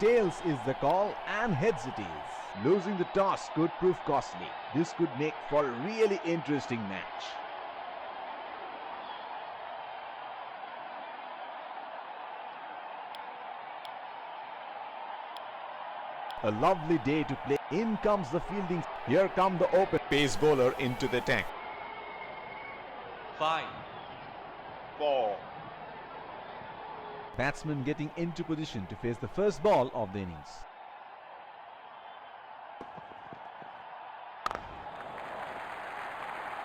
Tails is the call and heads it is. Losing the toss could prove costly. This could make for a really interesting match. A lovely day to play. In comes the fielding. Here come the open Pace bowler into the tank. 5, 4. batsman getting into position to face the first ball of the innings.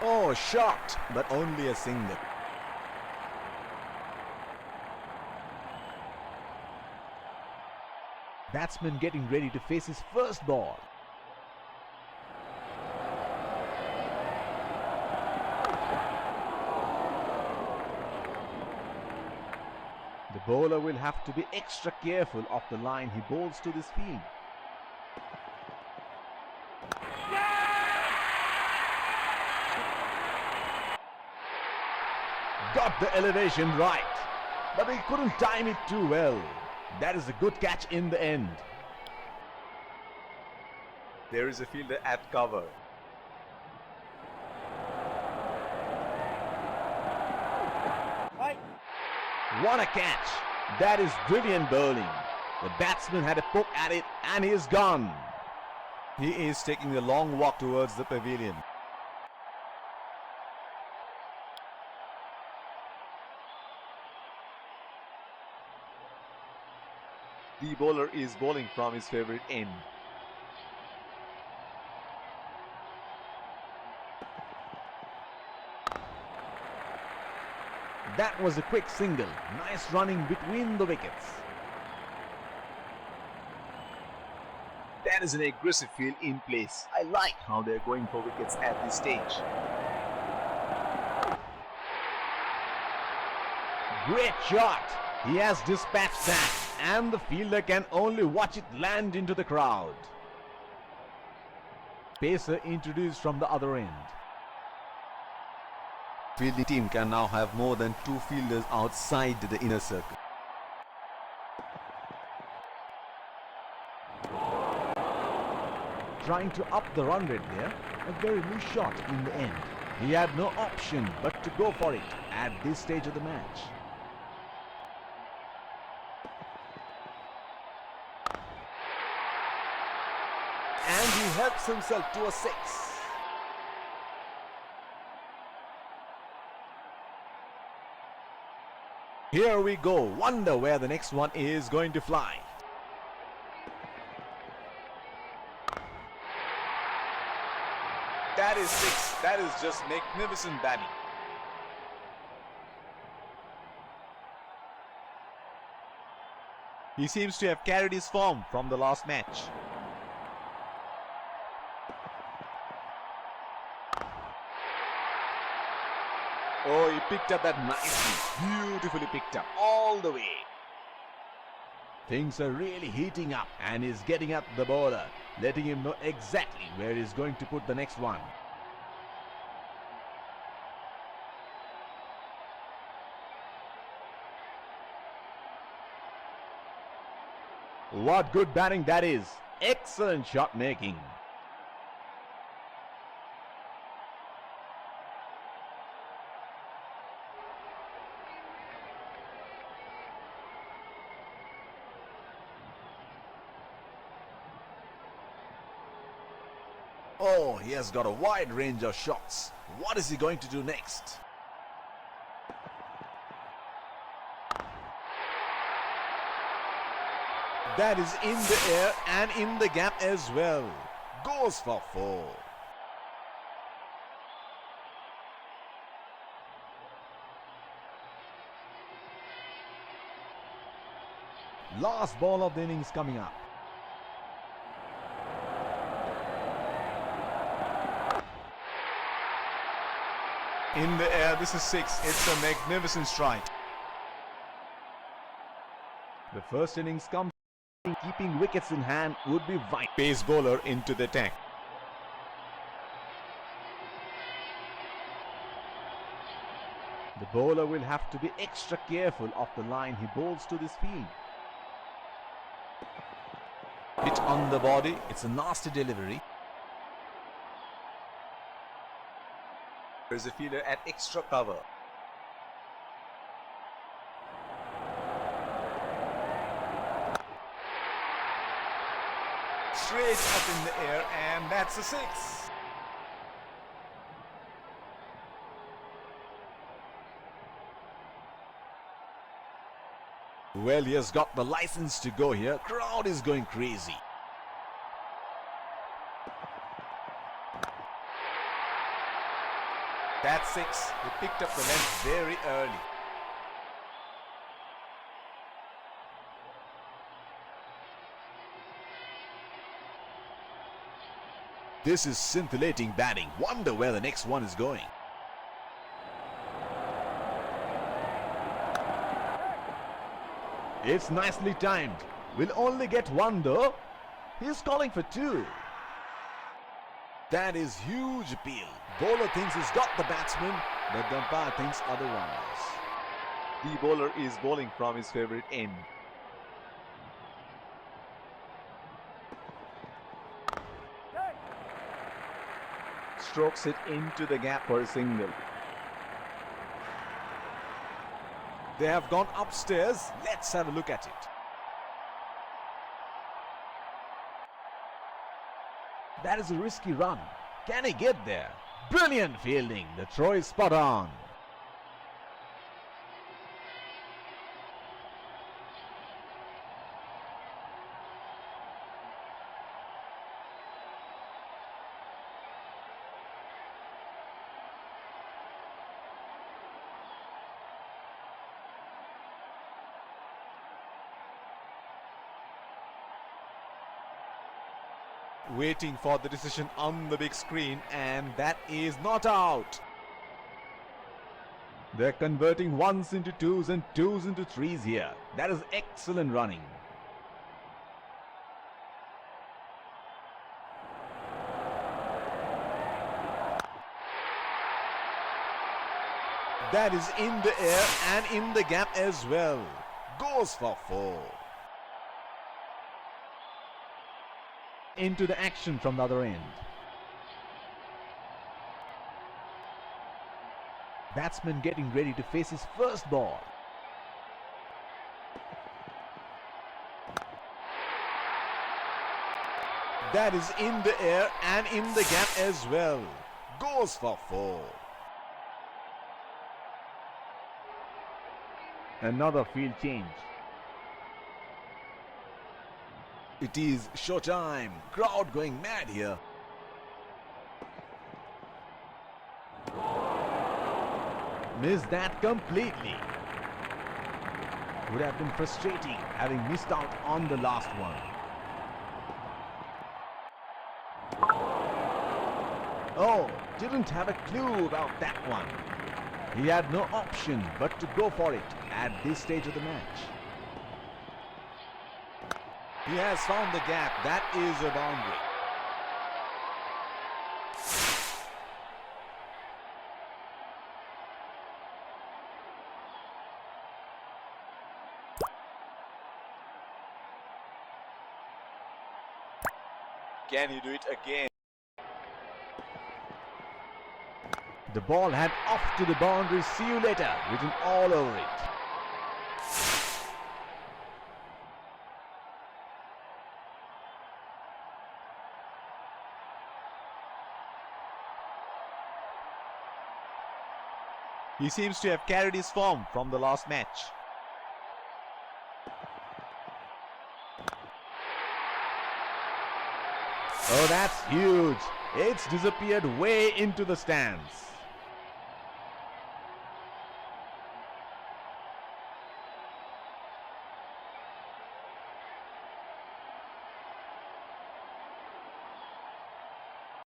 Oh, shot, but only a single. Batsman getting ready to face his first ball. The bowler will have to be extra careful of the line he bowls to this field. Got the elevation right, but he couldn't time it too well. That is a good catch in the end. There is a fielder at cover. What a catch! That is brilliant bowling. The batsman had a poke at it and he is gone. He is taking a long walk towards the pavilion. The bowler is bowling from his favorite end. That was a quick single. Nice running between the wickets. That is an aggressive field in place. I like how they are going for wickets at this stage. Great shot. He has dispatched that and the fielder can only watch it land into the crowd. Paisa introduced from the other end. Fielding team can now have more than 2 fielders outside the inner circle. Trying to up the run rate there. A very loose shot in the end. He had no option but to go for it at this stage of the match. And he helps himself to a 6. Here we go. Wonder where the next one is going to fly. That is 6. That is just magnificent batting. He seems to have carried his form from the last match. Oh, he picked up that nicely. Beautifully picked up all the way. Things are really heating up and he's getting at the bowler, letting him know exactly where he's going to put the next one. What good batting that is. Excellent shot making. Oh, he has got a wide range of shots. What is he going to do next? That is in the air and in the gap as well. Goes for 4. Last ball of the innings coming up. In the air, this is 6. It's a magnificent strike. The first innings comes. Keeping wickets in hand would be vital. Pace bowler into the tank. The bowler will have to be extra careful of the line he bowls to this field. on the body. It's a nasty delivery. There's a fielder at extra cover. Straight up in the air, and that's a six. Well, he has got the license to go here. Crowd is going crazy. That's six. He picked up the length very early. This is scintillating batting. Wonder where the next one is going. It's nicely timed. We'll only get one though. He's calling for two. That is huge appeal. Bowler thinks he's got the batsman, but the umpire thinks otherwise. The bowler is bowling from his favorite end. Strokes it into the gap for a single. They have gone upstairs. Let's have a look at it. That is a risky run. Can he get there? Brilliant fielding. The throw is spot on. Waiting for the decision on the big screen, and that is not out. They're converting ones into twos and twos into threes here. That is excellent running. That is in the air and in the gap as well. Goes for four. Into the action from the other end. Batsman getting ready to face his first ball. That is in the air and in the gap as well. Goes for four. Another field change. It is showtime. Crowd going mad here. Missed that completely. Would have been frustrating having missed out on the last one. Oh, didn't have a clue about that one. He had no option but to go for it at this stage of the match. He has found the gap. That is a boundary. Can he do it again? The ball had off to the boundary. See you later written all over it. He seems to have carried his form from the last match. Oh, that's huge. It's disappeared way into the stands.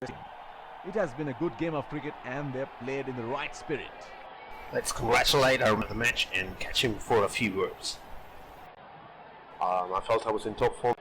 It has been a good game of cricket and they're played in the right spirit. Let's congratulate our man of the match and catch him for a few words. I felt I was in top form.